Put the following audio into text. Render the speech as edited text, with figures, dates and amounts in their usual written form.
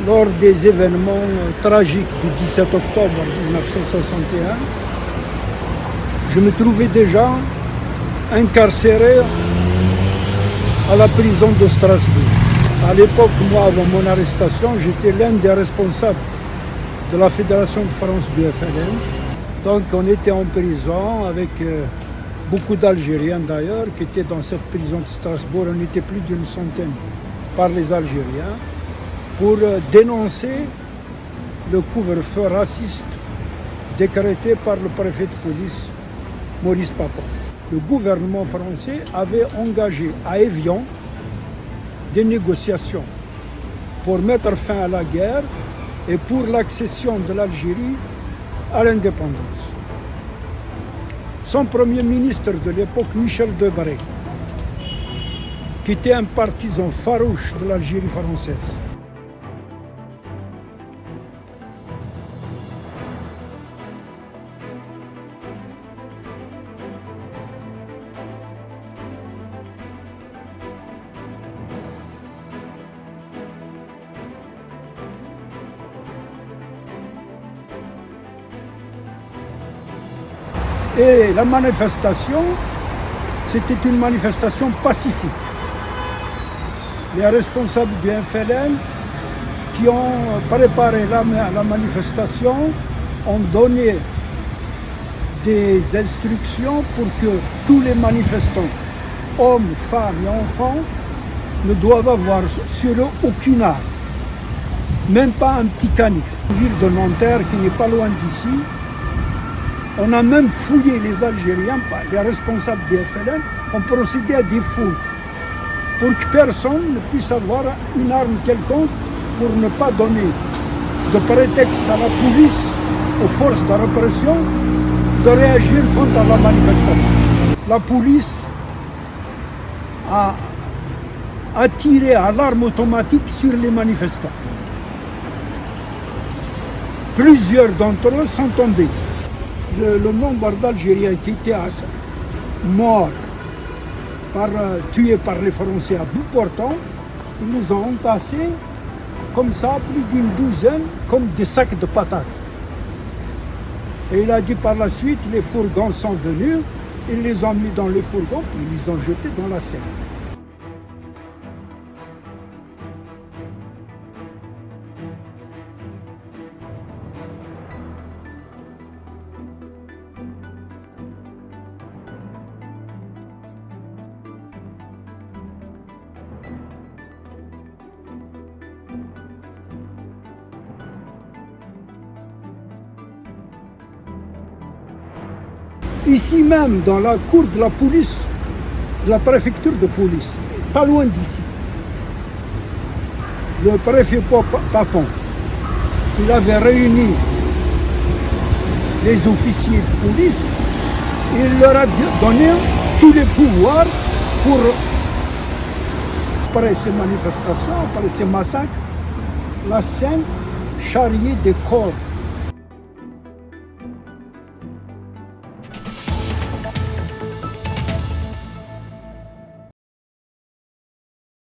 Lors des événements tragiques du 17 octobre 1961, je me trouvais déjà incarcéré à la prison de Strasbourg. À l'époque, moi, avant mon arrestation, j'étais l'un des responsables de la Fédération de France du FLN. Donc on était en prison avec beaucoup d'Algériens d'ailleurs qui étaient dans cette prison de Strasbourg. On était plus d'une centaine par les Algériens pour dénoncer le couvre-feu raciste décrété par le préfet de police Maurice Papon. Le gouvernement français avait engagé à Évian des négociations pour mettre fin à la guerre et pour l'accession de l'Algérie à l'indépendance. Son premier ministre de l'époque, Michel Debré, qui était un partisan farouche de l'Algérie française, et la manifestation, c'était une manifestation pacifique. Les responsables du FLN qui ont préparé la manifestation ont donné des instructions pour que tous les manifestants, hommes, femmes et enfants, ne doivent avoir sur eux aucune arme, même pas un petit canif. La ville de Nanterre, qui n'est pas loin d'ici, on a même fouillé les Algériens, les responsables du FLN, ont procédé à des fouilles pour que personne ne puisse avoir une arme quelconque pour ne pas donner de prétexte à la police, aux forces de répression, de réagir contre la manifestation. La police a tiré à l'arme automatique sur les manifestants. Plusieurs d'entre eux sont tombés. Le nombre d'Algériens qui étaient morts, tués par les Français à bout portant, ils les ont entassés comme ça, plus d'une douzaine, comme des sacs de patates. Et il a dit par la suite, les fourgons sont venus, ils les ont mis dans les fourgons, et ils les ont jetés dans la Seine. Ici même, dans la cour de la police, de la préfecture de police, pas loin d'ici, le préfet Papon, il avait réuni les officiers de police et il leur a donné tous les pouvoirs pour, après ces manifestations, après ces massacres, la Seine charriait des corps